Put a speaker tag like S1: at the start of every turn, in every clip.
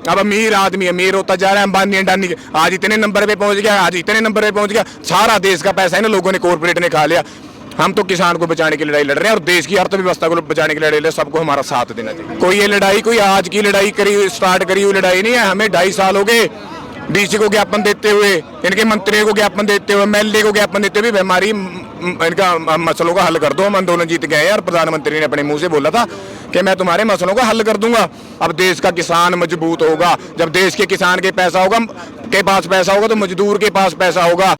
S1: अब अमीर आदमी अमीर होता जा रहा है, अंबानी अंडानी आज इतने नंबर पे पहुंच गया, आज इतने नंबर पे पहुंच गया। सारा देश का पैसा है ना लोगों ने, कॉर्पोरेट ने खा लिया। हम तो किसान को बचाने की लड़ाई लड़ रहे हैं और देश की अर्थव्यवस्था को बचाने की लड़ाई लड़ रहे हैं। सबको हमारा साथ देना चाहिए। कोई ये लड़ाई कोई आज की लड़ाई स्टार्ट करी हुई लड़ाई नहीं है। हमें 2.5 साल हो गए डीसी को ज्ञापन देते हुए, इनके मंत्रियों को ज्ञापन देते हुए, एमएलए को ज्ञापन देते हुए, हमारी इनका मसलों का हल कर दो। हम आंदोलन जीत गए हैं और प्रधानमंत्री ने अपने मुंह से बोला था कि मैं तुम्हारे मसलों का हल कर दूंगा। अब देश का किसान मजबूत होगा। जब देश के किसान के पैसा होगा के पास पैसा होगा तो मजदूर के पास पैसा होगा।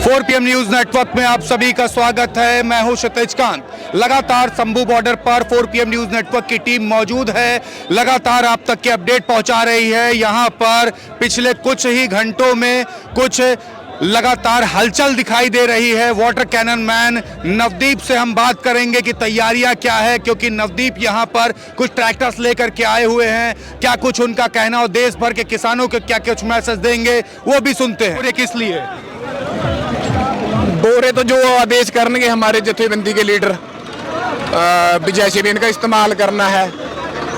S2: 4 PM न्यूज नेटवर्क में आप सभी का स्वागत है। मैं हूं क्षितिज कांत। लगातार शंभू बॉर्डर पर 4 PM न्यूज नेटवर्क की टीम मौजूद है, लगातार आप तक के अपडेट पहुंचा रही है। यहां पर पिछले कुछ ही घंटों में कुछ लगातार हलचल दिखाई दे रही है। वाटर कैनन मैन नवदीप से हम बात करेंगे कि तैयारियां क्या है, क्योंकि नवदीप यहां पर कुछ ट्रैक्टर्स लेकर के आए हुए हैं। क्या कुछ उनका कहना और देश भर के किसानों को क्या कुछ मैसेज देंगे वो भी सुनते हैं। और ये किस लिए
S1: बोरे तो जो आदेश करने हमारे जथेबंदी के लीडर विजय सिंह इनका इस्तेमाल करना है।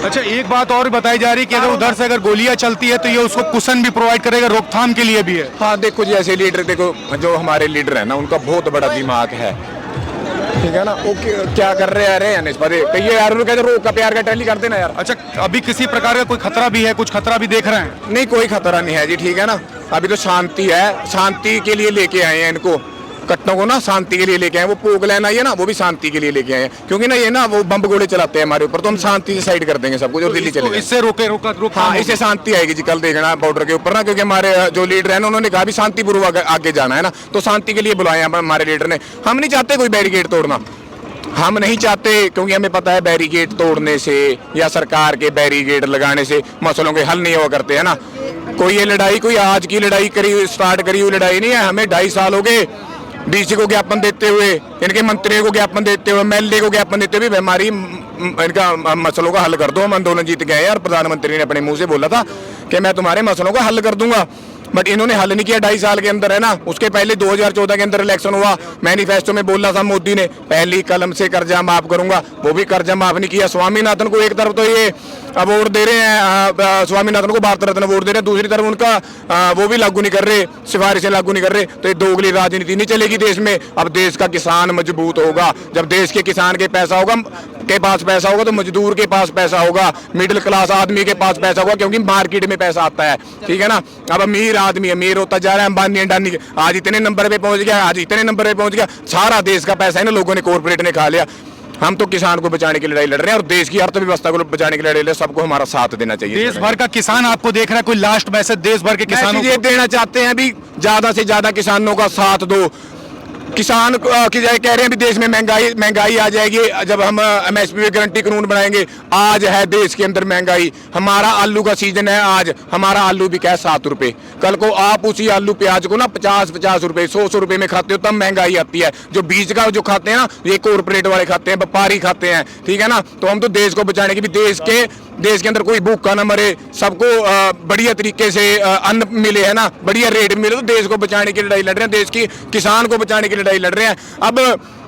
S2: अच्छा, एक बात और बताई जा रही है कि अगर उधर से अगर गोलियां चलती है तो ये उसको कुशन भी प्रोवाइड करेगा, रोकथाम के लिए भी है।
S1: हाँ देखो जी, ऐसे लीडर देखो जो हमारे लीडर है ना, उनका बहुत बड़ा दिमाग है, ठीक है ना। वो क्या कर रहे हैं इस पर ये यार कहते रोक का प्यार का टैली करते ना यार।
S2: अच्छा, अभी किसी प्रकार का कोई खतरा भी है? कुछ खतरा भी देख रहे हैं?
S1: नहीं, कोई खतरा नहीं है जी, ठीक है ना। अभी तो शांति है, शांति के लिए लेके आए हैं इनको, कट्टों को ना शांति के लिए लेके आए। वो पोग लाइन आई है ना, वो भी शांति के लिए लेके आए हैं, क्योंकि ना ये ना वो बम गोले चलाते हैं हमारे ऊपर, तो हम शांति से साइड कर देंगे सब कुछ और दिल्ली चले।
S2: इससे रोक
S1: हाँ, इससे शांति आएगी जी। कल देखना बॉर्डर के ऊपर ना, क्योंकि हमारे जो लीडर है ना उन्होंने कहा भी शांतिपूर्वक आगे जाना है ना, तो शांति के लिए बुलाए हमारे लीडर ने। हम नहीं चाहते कोई बैरिकेड तोड़ना, हम नहीं चाहते, क्योंकि हमें पता है बैरिकेड तोड़ने से या सरकार के बैरिकेड लगाने से मसलों के हल नहीं हुआ करते हैं ना। कोई ये लड़ाई कोई आज की लड़ाई स्टार्ट करी हुई लड़ाई नहीं है। हमें 2.5 साल हो गए डीसी को ज्ञापन देते हुए, इनके मंत्रियों को ज्ञापन देते हुए, एमएलए को ज्ञापन देते हुए, हमारी इनका मसलों का हल कर दो। हम आंदोलन जीत गए हैं और प्रधानमंत्री ने अपने मुंह से बोला था कि मैं तुम्हारे मसलों का हल कर दूंगा, बट इन्होंने हल नहीं किया 2.5 साल के अंदर, है ना। उसके पहले 2014 के अंदर इलेक्शन हुआ, मैनिफेस्टो में बोला था मोदी ने पहली कलम से कर्जा माफ करूंगा, वो भी कर्जा माफ नहीं किया। स्वामीनाथन को एक तरफ तो ये अवार्ड दे रहे हैं, स्वामीनाथन को भारत रत्न अवार्ड दे रहे हैं, दूसरी तरफ उनका वो भी लागू नहीं कर रहे, सिफारिशें लागू नहीं कर रहे। तो ये दोगली राजनीति नहीं चलेगी देश में। अब देश का किसान मजबूत होगा। जब देश के किसान के पैसा होगा के पास पैसा होगा तो मजदूर के पास पैसा होगा, मिडिल क्लास आदमी के पास पैसा होगा, क्योंकि मार्केट में पैसा आता है, ठीक है ना। अब अमीर आदमी अमीर होता जा रहा है, अंबानी अंडानी आज इतने नंबर पे पहुंच गया, आज इतने नंबर पे पहुंच गया। सारा देश का पैसा है ना लोगों ने, कॉर्पोरेट ने खा लिया। हम तो किसान को बचाने की लड़ाई लड़ रहे हैं और देश की अर्थव्यवस्था को बचाने की लड़ाई लड़ रहे हैं। सबको हमारा साथ देना चाहिए।
S2: देश भर का किसान आपको देख रहा है, कोई लास्ट मैसेज देश भर के किसानों
S1: ये देना चाहते हैं भी, ज्यादा से ज्यादा किसानों का साथ दो। किसान कह रहे हैं भी देश में महंगाई आ जाएगी जब हम एमएसपी पे गारंटी कानून बनाएंगे। आज है देश के अंदर महंगाई। हमारा आलू का सीजन है, आज हमारा आलू बिका है 7 रुपए, कल को आप उसी आलू प्याज को ना 50-50 रुपए 100 रुपए में खाते हो, तब महंगाई आती है। जो बीज का जो खाते हैं ना, ये कॉर्पोरेट वाले खाते हैं, व्यापारी खाते हैं, ठीक है ना। तो हम तो देश को बचाने की भी, देश के अंदर कोई भूखा ना मरे, सबको बढ़िया तरीके से अन्न मिले, है ना, बढ़िया रेट मिले, तो देश को बचाने की लड़ाई लड़ रहे हैं, देश की किसान को बचाने की लड़ाई लड़ रहे हैं। अब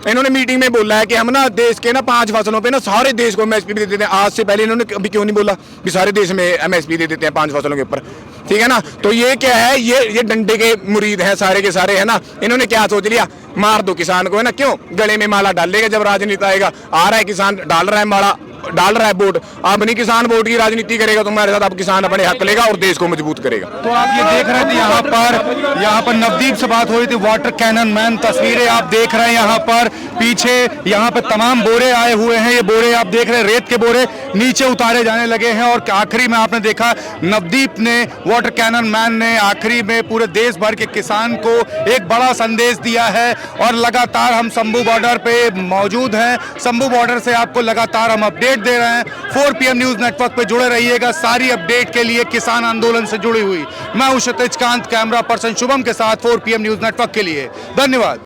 S1: इन्होंने मीटिंग में बोला है कि हम ना देश के ना 5 फसलों पे ना सारे देश को एमएसपी दे देते हैं। आज से पहले इन्होंने अभी क्यों नहीं बोला कि सारे देश में एमएसपी दे देते हैं 5 फसलों के ऊपर, ठीक है ना। तो ये क्या है, ये डंडे के मुरीद हैं सारे के सारे, है ना। इन्होंने क्या सोच लिया, मार दो किसान को, है ना। क्यों गले में माला डाल लेगा जब राजनीति आएगा। आ रहा है किसान, डाल रहा है माला, डाल रहा है वोट। अब नहीं किसान वोट की राजनीति करेगा तुम्हारे साथ, अब किसान अपने हक लेगा और देश को मजबूत करेगा।
S2: तो आप ये देख रहे थे यहाँ पर नवदीप से बात हो रही थी, वाटर कैनन मैन। तस्वीरें आप देख रहे हैं यहाँ पर पीछे, यहाँ पर तमाम बोरे आए हुए हैं। ये बोरे आप देख रहे हैं, रेत के बोरे नीचे उतारे जाने लगे हैं। और आखिरी में आपने देखा नवदीप ने, वाटर कैनन मैन ने आखिरी में पूरे देश भर के किसान को एक बड़ा संदेश दिया है। और लगातार हम शंभू बॉर्डर पे मौजूद हैं, शंभू बॉर्डर से आपको लगातार हम अपडेट दे रहे हैं। 4 PM न्यूज नेटवर्क पे जुड़े रहिएगा सारी अपडेट के लिए, किसान आंदोलन से जुड़ी हुई। मैं हूं क्षितिज कांत, कैमरा पर्सन शुभम के साथ 4 PM न्यूज नेटवर्क के लिए। धन्यवाद।